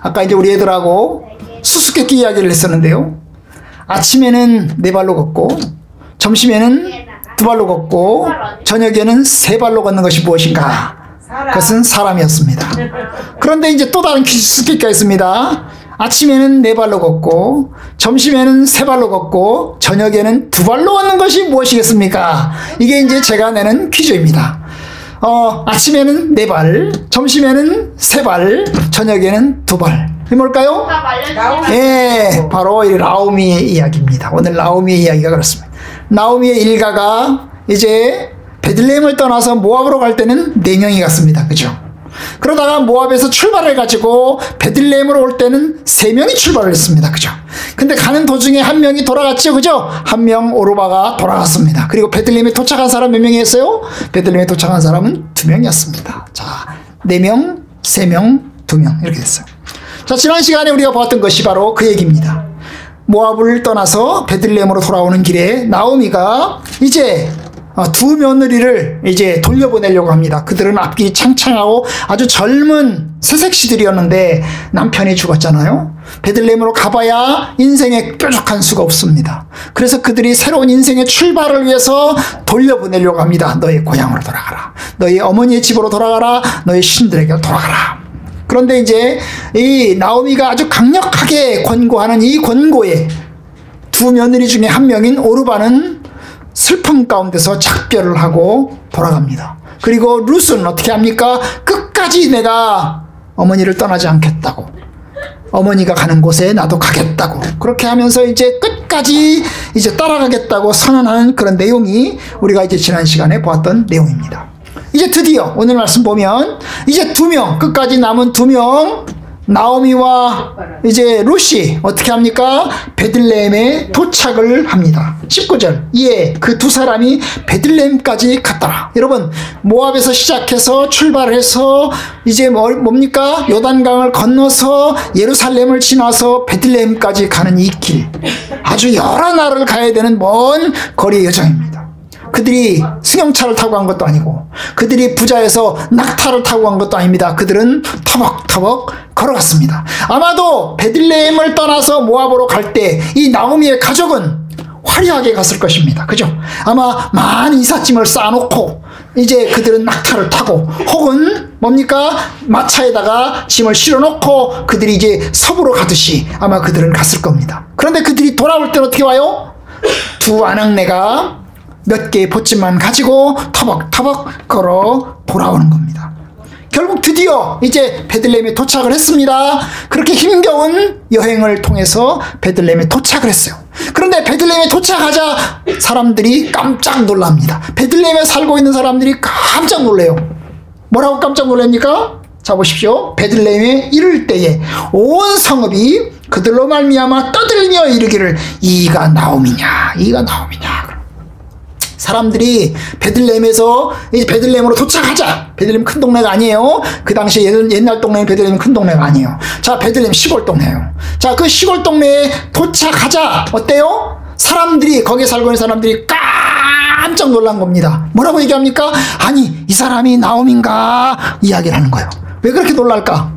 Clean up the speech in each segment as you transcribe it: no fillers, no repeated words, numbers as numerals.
아까 이제 우리 애들하고 수수께끼 이야기를 했었는데요. 아침에는 4발로 걷고, 점심에는 2발로 걷고, 저녁에는 3발로 걷는 것이 무엇인가? 그것은 사람이었습니다. 그런데 이제 또 다른 수수께끼가 있습니다. 아침에는 4발로 걷고, 점심에는 3발로 걷고, 저녁에는 2발로 걷는 것이 무엇이겠습니까? 이게 이제 제가 내는 퀴즈입니다. 아침에는 4발, 점심에는 3발, 저녁에는 2발. 이게 뭘까요? 예, 바로 이 나오미의 이야기입니다. 오늘 나오미의 이야기가 그렇습니다. 나오미의 일가가 이제 베들레헴을 떠나서 모압으로 갈 때는 4명이 갔습니다. 그죠? 그러다가 모압에서 출발을 가지고 베들레헴으로 올 때는 3명이 출발을 했습니다. 그죠? 근데 가는 도중에 1명이 돌아갔죠. 그죠? 1명 오르바가 돌아갔습니다. 그리고 베들레헴에 도착한 사람 몇 명이었어요? 베들레헴에 도착한 사람은 2명이었습니다. 자, 4명, 3명, 2명 이렇게 됐어요. 자, 지난 시간에 우리가 보았던 것이 바로 그 얘기입니다. 모압을 떠나서 베들레헴으로 돌아오는 길에 나오미가 이제 2 며느리를 이제 돌려보내려고 합니다. 그들은 앞길이 창창하고 아주 젊은 새색시들이었는데 남편이 죽었잖아요. 베들레헴으로 가봐야 인생에 뾰족한 수가 없습니다. 그래서 그들이 새로운 인생의 출발을 위해서 돌려보내려고 합니다. 너의 고향으로 돌아가라. 너의 어머니의 집으로 돌아가라. 너의 신들에게 돌아가라. 그런데 이제 이 나오미가 아주 강력하게 권고하는 이 권고에 2 며느리 중에 1명인 오르바는 슬픔 가운데서 작별을 하고 돌아갑니다. 그리고 룻은 어떻게 합니까? 끝까지 내가 어머니를 떠나지 않겠다고, 어머니가 가는 곳에 나도 가겠다고, 그렇게 하면서 이제 끝까지 이제 따라가겠다고 선언하는 그런 내용이 우리가 이제 지난 시간에 보았던 내용입니다. 이제 드디어 오늘 말씀 보면 이제 2명, 끝까지 남은 2명, 나오미와 이제 룻이 어떻게 합니까? 베들레헴에 도착을 합니다. 19절. 예, 그 2 사람이 베들레헴까지 갔더라. 여러분, 모압에서 시작해서 출발해서 이제 뭡니까? 요단강을 건너서 예루살렘을 지나서 베들레헴까지 가는 이 길, 아주 여러 날을 가야 되는 먼 거리의 여정입니다. 그들이 승용차를 타고 간 것도 아니고, 그들이 부자에서 낙타를 타고 간 것도 아닙니다. 그들은 터벅터벅 걸어갔습니다. 아마도 베들레헴을 떠나서 모압으로 갈 때 이 나오미의 가족은 화려하게 갔을 것입니다. 그죠? 아마 많은 이삿짐을 쌓아놓고 이제 그들은 낙타를 타고, 혹은 뭡니까? 마차에다가 짐을 실어놓고 그들이 이제 서부로 가듯이 아마 그들은 갔을 겁니다. 그런데 그들이 돌아올 때는 어떻게 와요? 2 아낙네가 몇 개의 보침만 가지고 터벅터벅 걸어 돌아오는 겁니다. 결국 드디어 이제 베들레헴에 도착을 했습니다. 그렇게 힘겨운 여행을 통해서 베들레헴에 도착을 했어요. 그런데 베들레헴에 도착하자 사람들이 깜짝 놀랍니다. 베들레헴에 살고 있는 사람들이 깜짝 놀래요. 뭐라고 깜짝 놀랍니까? 자, 보십시오. 베들레헴에 이를 때에 온 성읍이 그들로 말미암아 떠들며 이르기를 이가 나오미냐, 이가 나오미냐. 사람들이 베들레헴에서 이제 베들레헴으로 도착하자. 베들레헴 큰 동네가 아니에요. 그 당시 옛날 동네는 베들레헴 큰 동네가 아니에요. 자, 베들레헴 시골 동네예요. 자, 그 시골 동네에 도착하자. 어때요? 사람들이, 거기에 살고 있는 사람들이 깜짝 놀란 겁니다. 뭐라고 얘기합니까? 아니, 이 사람이 나오미인가? 이야기를 하는 거예요. 왜 그렇게 놀랄까?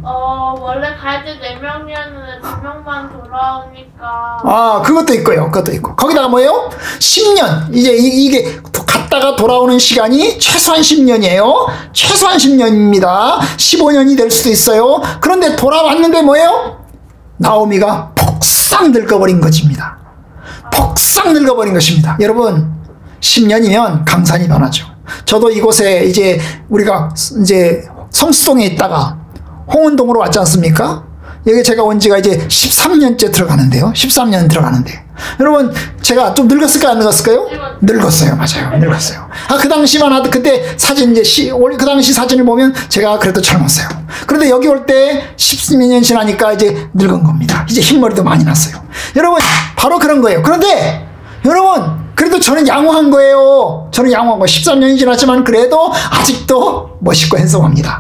원래 갈 때 4명이었는데 2명만 돌아오니까. 아, 그것도 있고요. 그것도 있고. 거기다가 뭐예요? 10년. 이제 이게 갔다가 돌아오는 시간이 최소한 10년이에요. 최소한 10년입니다. 15년이 될 수도 있어요. 그런데 돌아왔는데 뭐예요? 나오미가 폭삭 늙어버린 것입니다. 폭삭 늙어버린 것입니다. 여러분, 10년이면 강산이 변하죠. 저도 이곳에 이제 우리가 이제 성수동에 있다가 홍은동으로 왔지 않습니까? 여기 제가 온 지가 이제 13년째 들어가는데요. 13년 들어가는데. 여러분, 제가 좀 늙었을까요? 안 늙었을까요? 늙었어요. 맞아요. 늙었어요. 아, 그 당시만 하도 그때 사진 이제 그 당시 사진을 보면 제가 그래도 젊었어요. 그런데 여기 올 때 10년 지나니까 이제 늙은 겁니다. 이제 흰머리도 많이 났어요. 여러분, 바로 그런 거예요. 그런데 여러분, 그래도 저는 양호한 거예요. 저는 양호한 거. 13년이 지났지만 그래도 아직도 멋있고 핸섬합니다.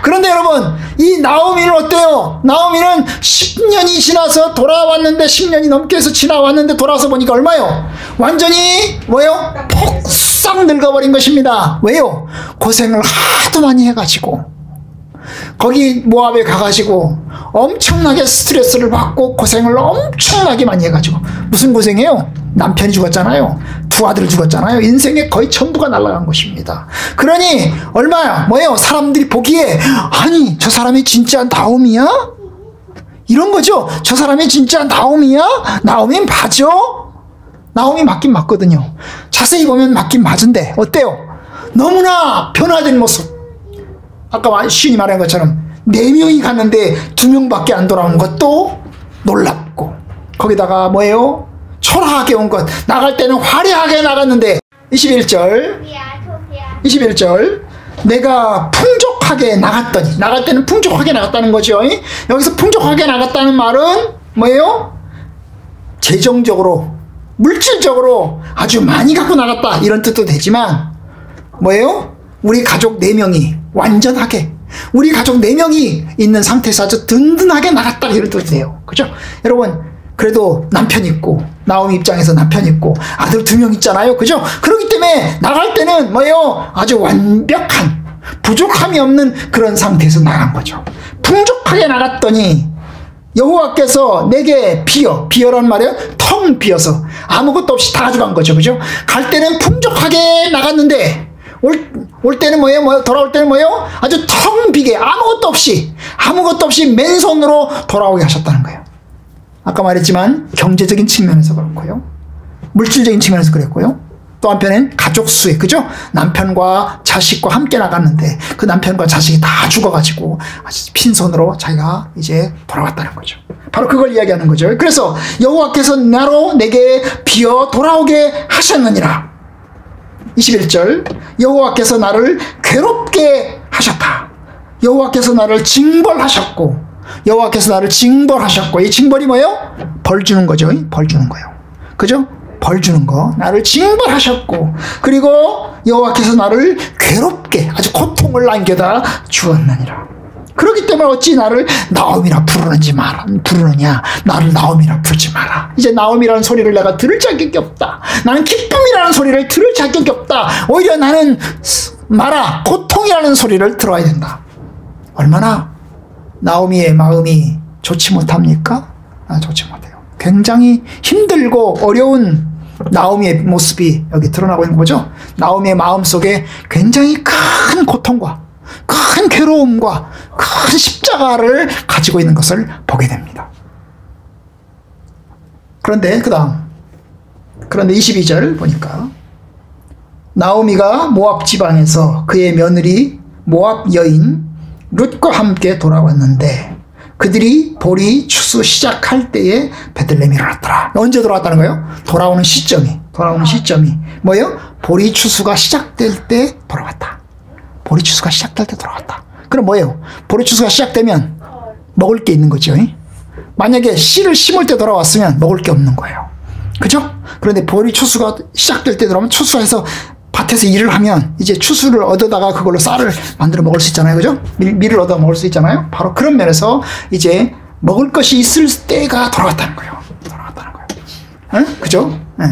그런데 여러분, 이 나오미는 어때요? 나오미는 10년이 지나서 돌아왔는데, 10년이 넘게 해서 지나왔는데 돌아와서 보니까 얼마요? 완전히 뭐요? 폭삭 늙어버린 것입니다. 왜요? 고생을 하도 많이 해가지고, 거기 모압에 가가지고 엄청나게 스트레스를 받고 고생을 엄청나게 많이 해가지고 무슨 고생해요? 남편이 죽었잖아요. 두 아들이 죽었잖아요. 인생의 거의 전부가 날아간 것입니다. 그러니 얼마야? 뭐예요? 사람들이 보기에 아니 저 사람이 진짜 나오미야? 이런 거죠. 저 사람이 진짜 나오미야? 나오미 맞아? 나오미 맞긴 맞거든요. 자세히 보면 맞긴 맞은데 어때요? 너무나 변화된 모습. 아까 시인이 말한 것처럼 4명이 갔는데 2명밖에 안 돌아오는 것도 놀랍고 거기다가 뭐예요? 초라하게 온 것. 나갈 때는 화려하게 나갔는데 21절 내가 풍족하게 나갔더니 나갈 때는 풍족하게 나갔다는 거죠. 여기서 풍족하게 나갔다는 말은 뭐예요? 재정적으로 물질적으로 아주 많이 갖고 나갔다 이런 뜻도 되지만 뭐예요? 우리 가족 4명이 완전하게 우리 가족 4명이 있는 상태에서 아주 든든하게 나갔다 이런 뜻도 돼요. 그죠? 여러분 그래도 남편 있고 나오미 입장에서 남편 있고 아들 2명 있잖아요. 그죠? 그렇기 때문에 나갈 때는 뭐예요? 아주 완벽한 부족함이 없는 그런 상태에서 나간 거죠. 풍족하게 나갔더니 여호와께서 내게 비어란 말이에요. 텅 비어서 아무것도 없이 다 가져간 거죠. 그죠? 갈 때는 풍족하게 나갔는데 올 때는 뭐예요? 돌아올 때는 뭐예요? 아주 텅 비게 아무것도 없이 맨손으로 돌아오게 하셨다는 거예요. 아까 말했지만 경제적인 측면에서 그렇고요. 물질적인 측면에서 그랬고요. 또 한편엔 가족 수에 그죠? 남편과 자식과 함께 나갔는데 그 남편과 자식이 다 죽어가지고 아주 빈손으로 자기가 이제 돌아왔다는 거죠. 바로 그걸 이야기하는 거죠. 그래서 여호와께서 내게 비어 돌아오게 하셨느니라. 21절 여호와께서 나를 괴롭게 하셨다. 여호와께서 나를 징벌하셨고 여호와께서 나를 징벌하셨고 이 징벌이 뭐예요? 벌 주는 거죠. 벌 주는 거예요. 그죠? 벌 주는 거. 나를 징벌하셨고 그리고 여호와께서 나를 괴롭게 아주 고통을 남겨다 주었느니라. 그렇기 때문에 어찌 나를 나옴이라 부르느냐. 나를 나옴이라 부르지 마라. 이제 나옴이라는 소리를 내가 들을 자격이 없다. 나는 기쁨이라는 소리를 들을 자격이 없다. 오히려 나는 마라 고통이라는 소리를 들어야 된다. 얼마나 나오미의 마음이 좋지 못합니까? 좋지 못해요. 굉장히 힘들고 어려운 나오미의 모습이 여기 드러나고 있는 거죠. 나오미의 마음속에 굉장히 큰 고통과 큰 괴로움과 큰 십자가를 가지고 있는 것을 보게 됩니다. 그런데 22절 보니까 나오미가 모압 지방에서 그의 며느리 모압 여인 룻과 함께 돌아왔는데 그들이 보리 추수 시작할 때에 베들레헴에 일어났더라. 언제 돌아왔다는 거예요? 돌아오는 시점이 뭐예요? 보리 추수가 시작될 때 돌아왔다. 보리 추수가 시작될 때 돌아왔다. 그럼 뭐예요? 보리 추수가 시작되면 먹을 게 있는 거죠. 만약에 씨를 심을 때 돌아왔으면 먹을 게 없는 거예요. 그죠? 그런데 보리 추수가 시작될 때 돌아오면 추수해서 밭에서 일을 하면 이제 추수를 얻어다가 그걸로 쌀을 만들어 먹을 수 있잖아요. 그죠? 밀을 얻어 먹을 수 있잖아요. 바로 그런 면에서 이제 먹을 것이 있을 때가 돌아왔다는 거예요. 그죠? 네.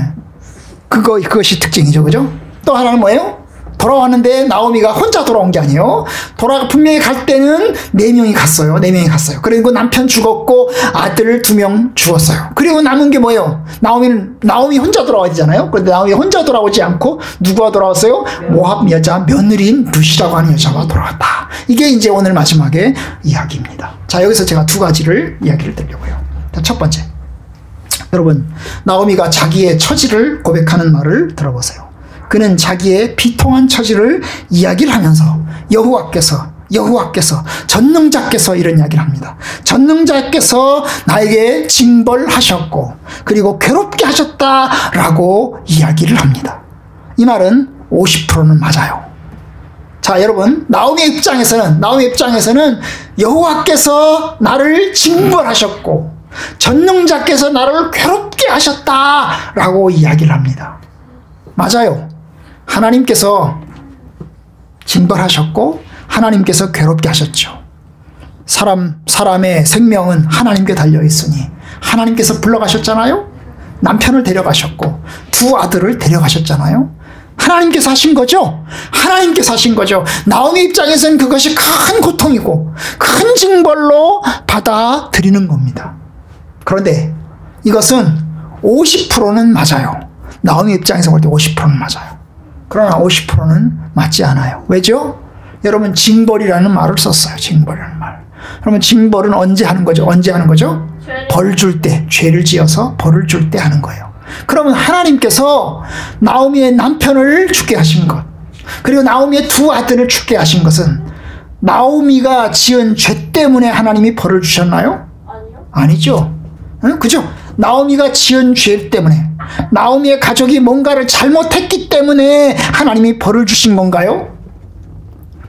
그것이 특징이죠. 그죠? 또 하나는 뭐예요? 돌아왔는데 나오미가 혼자 돌아온 게 아니에요. 분명히 갈 때는 4명이 갔어요. 4명이 갔어요. 그리고 남편 죽었고 아들 2명 죽었어요. 그리고 남은 게 뭐예요? 나오미 혼자 돌아와야 되잖아요. 그런데 나오미 혼자 돌아오지 않고 누가 돌아왔어요? 모압 여자 며느리인 룻이라고 하는 여자가 돌아왔다. 이게 이제 오늘 마지막에 이야기입니다. 자, 여기서 제가 2가지를 이야기를 드리려고요. 자, 첫 번째, 여러분 나오미가 자기의 처지를 고백하는 말을 들어보세요. 그는 자기의 비통한 처지를 이야기를 하면서 여호와께서 전능자께서 이런 이야기를 합니다. 전능자께서 나에게 징벌하셨고 그리고 괴롭게 하셨다라고 이야기를 합니다. 이 말은 50%는 맞아요. 자, 여러분 나오미의 입장에서는 여호와께서 나를 징벌하셨고 전능자께서 나를 괴롭게 하셨다라고 이야기를 합니다. 맞아요. 하나님께서 징벌하셨고 하나님께서 괴롭게 하셨죠. 사람의 생명은 하나님께 달려 있으니 하나님께서 불러가셨잖아요. 남편을 데려가셨고 2 아들을 데려가셨잖아요. 하나님께서 하신 거죠. 하나님께서 하신 거죠. 나오미 입장에서는 그것이 큰 고통이고 큰 징벌로 받아들이는 겁니다. 그런데 이것은 50%는 맞아요. 나오미 입장에서 볼 때 50%는 맞아요. 그러나 50%는 맞지 않아요. 왜죠? 여러분 징벌이라는 말을 썼어요. 징벌이라는 말. 그러면 징벌은 언제 하는 거죠? 언제 하는 거죠? 벌 줄 때, 죄를 지어서 벌을 줄 때 하는 거예요. 그러면 하나님께서 나오미의 남편을 죽게 하신 것, 그리고 나오미의 두 아들을 죽게 하신 것은 나오미가 지은 죄 때문에 하나님이 벌을 주셨나요? 아니요. 아니죠. 응? 그죠? 나오미가 지은 죄 때문에, 나오미의 가족이 뭔가를 잘못했기 때문에 하나님이 벌을 주신 건가요?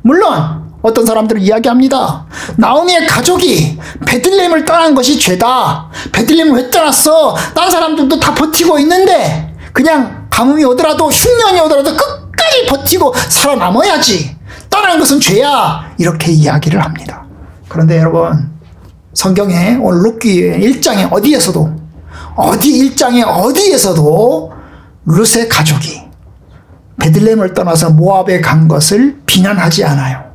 물론 어떤 사람들은 이야기합니다. 나오미의 가족이 베들레헴을 떠난 것이 죄다. 베들레헴을 왜 떠났어? 다른 사람들도 다 버티고 있는데 그냥 가뭄이 오더라도 흉년이 오더라도 끝까지 버티고 살아남아야지. 떠나는 것은 죄야. 이렇게 이야기를 합니다. 그런데 여러분, 성경에 오늘 룻기 1장에 어디에서도 룻의 가족이 베들레헴을 떠나서 모압에 간 것을 비난하지 않아요.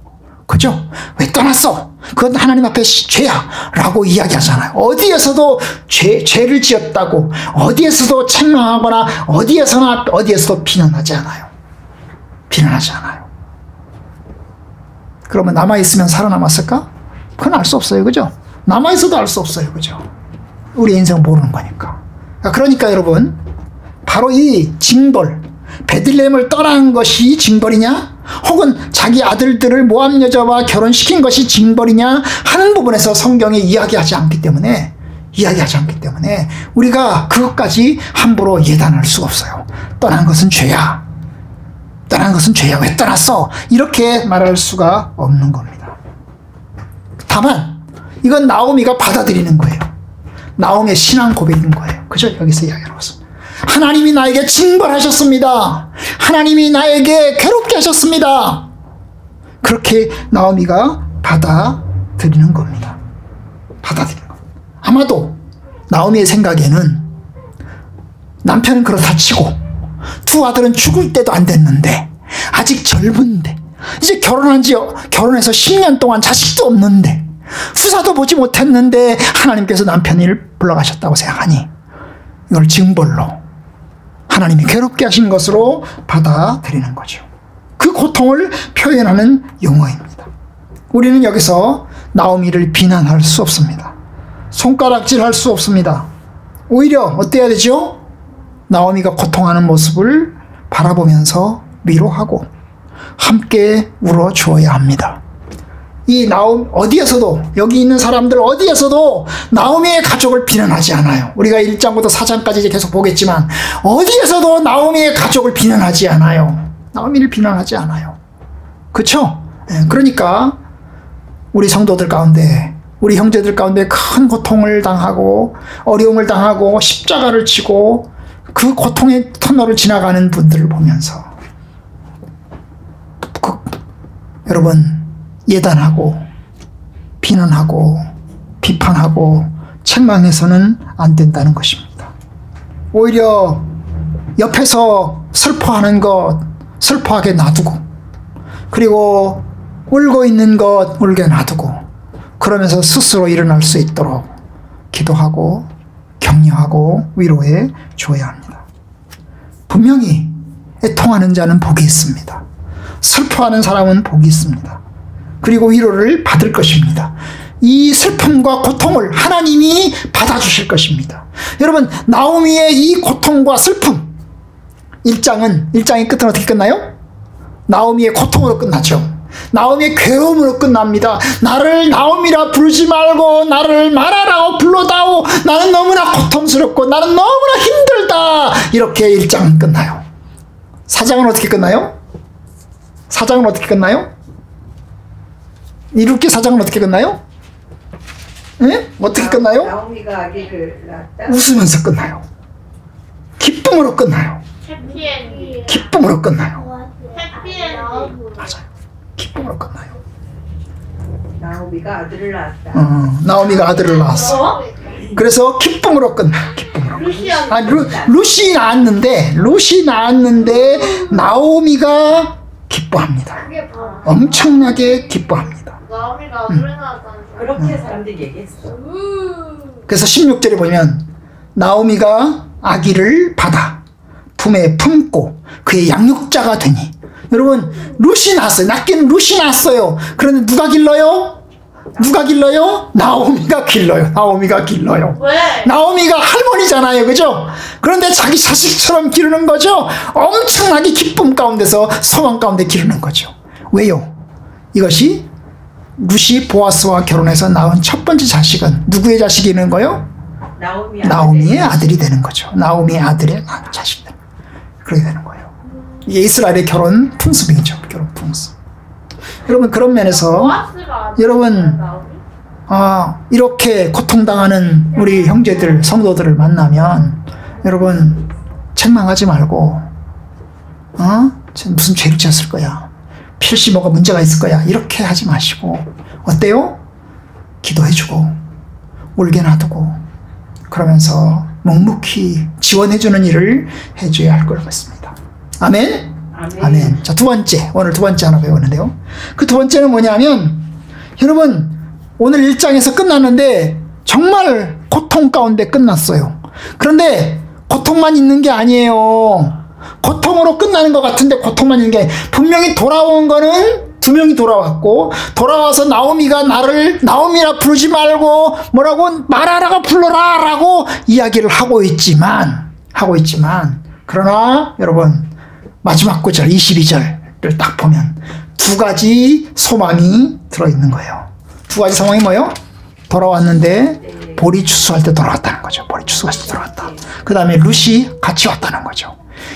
그죠? 왜 떠났어? 그건 하나님 앞에 죄야 라고 이야기하잖아요. 어디에서도 죄를 지었다고, 어디에서도 책망하거나 어디에서도 비난하지 않아요. 비난하지 않아요. 그러면 남아있으면 살아남았을까? 그건 알 수 없어요. 그죠? 남아있어도 알 수 없어요. 그죠? 우리 인생 모르는 거니까. 그러니까 여러분, 바로 이 징벌, 베들레헴을 떠난 것이 징벌이냐? 혹은 자기 아들들을 모압 여자와 결혼시킨 것이 징벌이냐 하는 부분에서 성경이 이야기하지 않기 때문에 우리가 그것까지 함부로 예단할 수가 없어요. 떠난 것은 죄야. 왜 떠났어? 이렇게 말할 수가 없는 겁니다. 다만 이건 나오미가 받아들이는 거예요. 나오미의 신앙 고백인 거예요. 그죠? 여기서 이야기하고 있습니다. 하나님이 나에게 징벌하셨습니다. 하나님이 나에게 괴롭게 하셨습니다. 그렇게 나오미가 받아들이는 겁니다. 아마도 나오미의 생각에는 남편은 그렇다 치고 두 아들은 죽을 때도 안 됐는데, 아직 젊은데, 이제 결혼해서 10년 동안 자식도 없는데, 후사도 보지 못했는데 하나님께서 남편을 불러가셨다고 생각하니 이걸 징벌로 하나님이 괴롭게 하신 것으로 받아들이는 거죠. 그 고통을 표현하는 용어입니다. 우리는 여기서 나오미를 비난할 수 없습니다. 손가락질할 수 없습니다. 오히려 어때야 되죠? 나오미가 고통하는 모습을 바라보면서 위로하고 함께 울어주어야 합니다. 여기 있는 사람들 어디에서도 나오미의 가족을 비난하지 않아요. 우리가 1장부터 4장까지 이제 계속 보겠지만 어디에서도 나오미의 가족을 비난하지 않아요. 나오미를 비난하지 않아요. 그렇죠? 그러니까 우리 성도들 가운데, 우리 형제들 가운데 큰 고통을 당하고 어려움을 당하고 십자가를 지고 그 고통의 터널을 지나가는 분들을 보면서 여러분, 예단하고 비난하고 비판하고 책망해서는 안 된다는 것입니다. 오히려 옆에서 슬퍼하는 것 슬퍼하게 놔두고, 그리고 울고 있는 것 울게 놔두고, 그러면서 스스로 일어날 수 있도록 기도하고 격려하고 위로해 줘야 합니다. 분명히 애통하는 자는 복이 있습니다. 슬퍼하는 사람은 복이 있습니다. 그리고 위로를 받을 것입니다. 이 슬픔과 고통을 하나님이 받아주실 것입니다. 여러분, 나오미의 이 고통과 슬픔, 1장의 끝은 어떻게 끝나요? 나오미의 고통으로 끝나죠. 나오미의 괴로움으로 끝납니다. 나를 나오미라 부르지 말고 나를 마라라고 불러다오. 나는 너무나 고통스럽고 나는 너무나 힘들다. 이렇게 1장은 끝나요. 4장은 어떻게 끝나요? 4장은 어떻게 끝나요? 이룻기 4장은 어떻게 끝나요? 네? 어떻게 끝나요? 나오미가 아기를 낳았다. 웃으면서 끝나요. 기쁨으로 끝나요. 해피엔딩. 기쁨으로 끝나요. 해피엔딩. 맞아요. 기쁨으로 끝나요. 나오미가 아들을 낳았다. 나오미가 아들을 낳았어. 그래서 기쁨으로 끝나요. 기쁨으로. 루시안. 아, 룻이 낳았는데 나오미가 기뻐합니다. 엄청나게 기뻐합니다. 나오미가 노래 나왔다는 줄. 그렇게 사람들이 얘기했어. 그래서 16절에 보면 나오미가 아기를 받아 품에 품고 그의 양육자가 되니, 여러분 룻이 낳았어요. 낳기는 룻이 낳았어요. 그런데 누가 길러요? 나오미가 길러요. 왜? 나오미가 할머니잖아요, 그죠? 그런데 자기 자식처럼 기르는 거죠. 엄청나게 기쁨 가운데서 소망 가운데 기르는 거죠. 왜요? 이것이 룻이 보아스와 결혼해서 낳은 첫 번째 자식은 누구의 자식이 되는 거예요? 나오미의 아들이 되는 거죠. 나오미의 아들의 자식들. 그렇게 되는 거예요. 이게 이스라엘의 결혼 풍습이죠. 결혼 풍습. 여러분, 그런 면에서 보아스가 여러분, 나오미? 이렇게 고통당하는 우리 형제들, 성도들을 만나면 여러분 책망하지 말고 무슨 죄를 지었을 거야, 필시 뭐가 문제가 있을 거야, 이렇게 하지 마시고 어때요? 기도해주고 울게 놔두고 그러면서 묵묵히 지원해주는 일을 해줘야 할 걸 믿습니다. 아멘? 아멘. 자, 두 번째, 오늘 두 번째 하나 배우는데요. 그 두 번째는 뭐냐면, 여러분 오늘 1장에서 끝났는데 정말 고통 가운데 끝났어요. 그런데 고통만 있는 게 아니에요. 고통으로 끝나는 것 같은데 고통만 있는 게 아니에요. 분명히 돌아온 거는 두 명이 돌아왔고, 돌아와서 나오미가 나를 나오미라 부르지 말고 뭐라고 마라라가 불러라 라고 이야기를 하고 있지만 그러나 여러분 마지막 구절 22절을 딱 보면 두 가지 소망이 들어있는 거예요. 두 가지 소망이 뭐예요? 돌아왔는데 보리 추수할 때 돌아왔다는 거죠. 보리 추수할 때 돌아왔다. 그 다음에 룻이 같이 왔다는 거죠.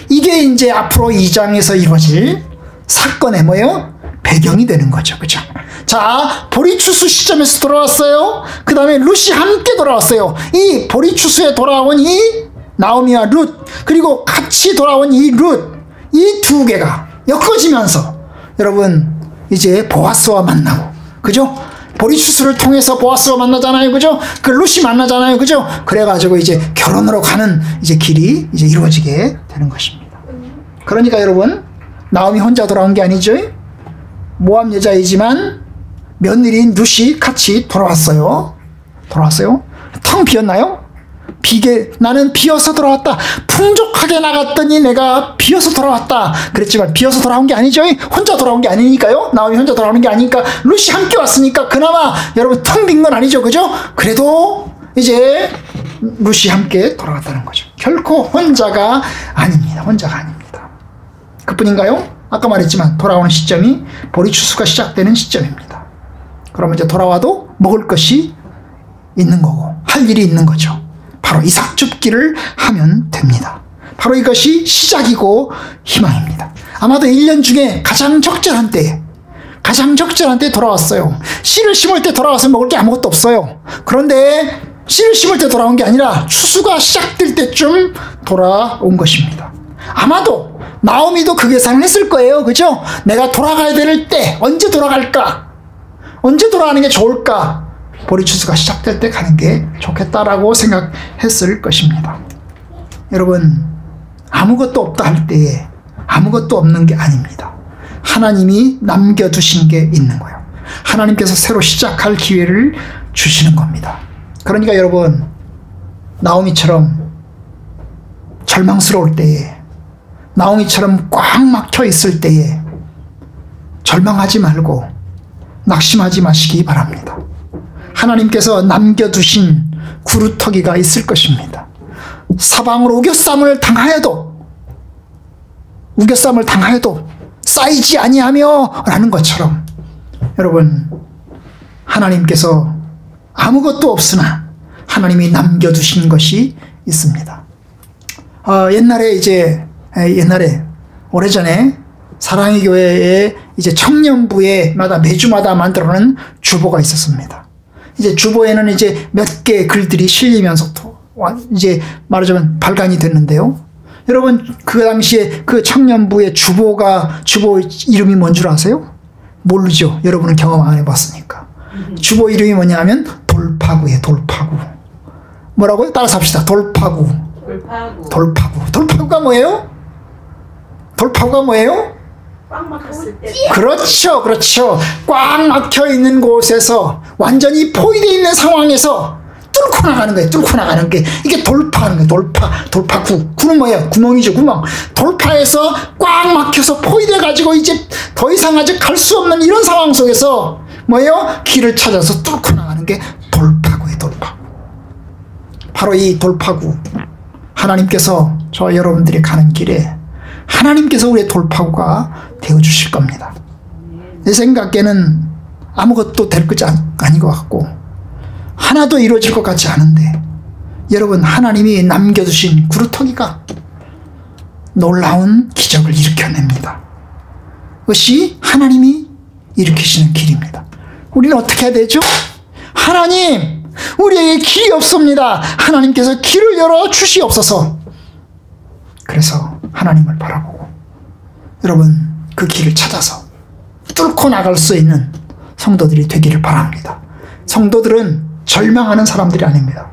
이게 이제 앞으로 2장에서 이루어질 사건의 뭐예요? 배경이 되는 거죠. 그죠? 자, 보리 추수 시점에서 돌아왔어요. 그 다음에 룻이 함께 돌아왔어요. 이 보리 추수에 돌아온 이 나오미와 룻, 그리고 같이 돌아온 이 룻, 이 두 개가 엮어지면서 여러분 이제 보아스와 만나고, 그죠? 보리 추수를 통해서 보아스와 만나잖아요, 그죠? 그 룻이 만나잖아요, 그죠? 그래가지고 이제 결혼으로 가는 이제 길이 이제 이루어지게 되는 것입니다. 그러니까 여러분, 나오미 혼자 돌아온 게 아니죠? 모압 여자이지만 며느리인 룻이 같이 돌아왔어요. 텅 비었나요? 나는 비어서 돌아왔다. 풍족하게 나갔더니 내가 비어서 돌아왔다. 그랬지만 비어서 돌아온 게 아니죠. 혼자 돌아온 게 아니니까요. 나오미 혼자 돌아오는 게 아니니까, 룻이 함께 왔으니까 그나마 여러분 텅 빈 건 아니죠, 그죠? 그래도 이제 룻이 함께 돌아왔다는 거죠. 결코 혼자가 아닙니다. 그뿐인가요? 아까 말했지만 돌아오는 시점이 보리 추수가 시작되는 시점입니다. 그러면 이제 돌아와도 먹을 것이 있는 거고 할 일이 있는 거죠. 바로 이삭 줍기를 하면 됩니다. 바로 이것이 시작이고 희망입니다. 아마도 1년 중에 가장 적절한 때에 돌아왔어요. 씨를 심을 때 돌아와서 먹을 게 아무것도 없어요. 그런데 씨를 심을 때 돌아온 게 아니라 추수가 시작될 때쯤 돌아온 것입니다. 아마도 나오미도 그 계산을 했을 거예요. 그죠? 내가 돌아가야 될 때 언제 돌아갈까? 언제 돌아가는 게 좋을까? 보리 추수가 시작될 때 가는 게 좋겠다라고 생각했을 것입니다. 여러분, 아무것도 없다 할 때에 아무것도 없는 게 아닙니다. 하나님이 남겨두신 게 있는 거예요. 하나님께서 새로 시작할 기회를 주시는 겁니다. 그러니까 여러분, 나오미처럼 절망스러울 때에, 나오미처럼 꽉 막혀 있을 때에 절망하지 말고 낙심하지 마시기 바랍니다. 하나님께서 남겨두신 구루터기가 있을 것입니다. 사방으로 우겨쌈을 당하여도 쌓이지 아니하며 라는 것처럼 여러분, 하나님께서 아무것도 없으나 하나님이 남겨두신 것이 있습니다. 옛날에 오래전에 사랑의 교회에 이제 청년부에마다 매주마다 만들어놓은 주보가 있었습니다. 이제 주보에는 이제 몇 개의 글들이 실리면서 이제 말하자면 발간이 됐는데요. 여러분, 그 당시에 그 청년부의 주보 이름이 뭔 줄 아세요? 모르죠. 여러분은 경험 안 해봤으니까. 주보 이름이 뭐냐면 돌파구예요. 돌파구. 뭐라고요? 따라서 합시다. 돌파구. 돌파하고 돌파구가 뭐예요? 돌파구가 뭐예요? 꽉 막혔을 때 그렇죠. 꽉 막혀 있는 곳에서 완전히 포위되어 있는 상황에서 뚫고 나가는 거예요. 뚫고 나가는 게 이게 돌파하는 거예요. 돌파구. 구는 뭐예요? 구멍이죠. 구멍. 돌파해서 꽉 막혀서 포위돼 가지고 이제 더 이상 아직 갈 수 없는 이런 상황 속에서 뭐예요? 길을 찾아서 뚫고 나가는 게 돌파구예요. 돌파구. 바로 이 돌파구. 하나님께서 저 여러분들이 가는 길에 하나님께서 우리의 돌파구가 되어주실 겁니다. 내 생각에는 아무것도 될 것이 아닌 것 같고 하나도 이루어질 것 같지 않은데 여러분 하나님이 남겨두신 구루터기가 놀라운 기적을 일으켜냅니다. 그것이 하나님이 일으키시는 길입니다. 우리는 어떻게 해야 되죠? 하나님 우리에게 길이 없습니다. 하나님께서 길을 열어 주시옵소서. 그래서 하나님을 바라보고 여러분 그 길을 찾아서 뚫고 나갈 수 있는 성도들이 되기를 바랍니다. 성도들은 절망하는 사람들이 아닙니다.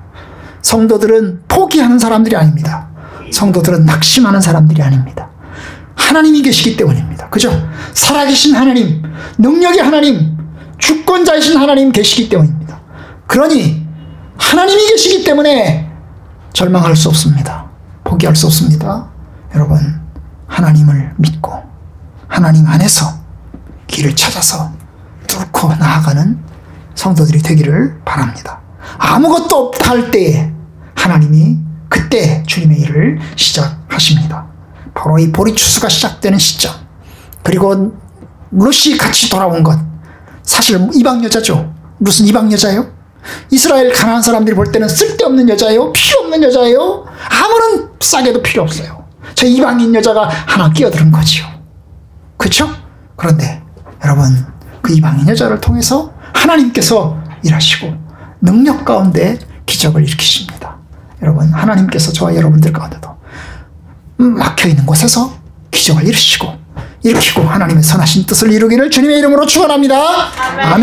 성도들은 포기하는 사람들이 아닙니다. 성도들은 낙심하는 사람들이 아닙니다. 하나님이 계시기 때문입니다. 그죠? 살아계신 하나님, 능력의 하나님, 주권자이신 하나님 계시기 때문입니다. 그러니 하나님이 계시기 때문에 절망할 수 없습니다. 포기할 수 없습니다. 여러분 하나님을 믿고 하나님 안에서 길을 찾아서 뚫고 나아가는 성도들이 되기를 바랍니다. 아무것도 없다 할 때에 하나님이 그때 주님의 일을 시작하십니다. 바로 이 보리추수가 시작되는 시점, 그리고 롯이 같이 돌아온 것, 사실 이방 여자죠. 무슨 이방 여자예요? 이스라엘 가나안 사람들이 볼 때는 쓸데없는 여자예요. 필요 없는 여자예요. 아무런 싸게도 필요 없어요. 저 이방인 여자가 하나 끼어드는 거지요. 그렇죠? 그런데 여러분 그 이방인 여자를 통해서 하나님께서 일하시고 능력 가운데 기적을 일으키십니다. 여러분 하나님께서 저와 여러분들 가운데도 막혀있는 곳에서 기적을 일으키고 하나님의 선하신 뜻을 이루기를 주님의 이름으로 축원합니다. 아멘.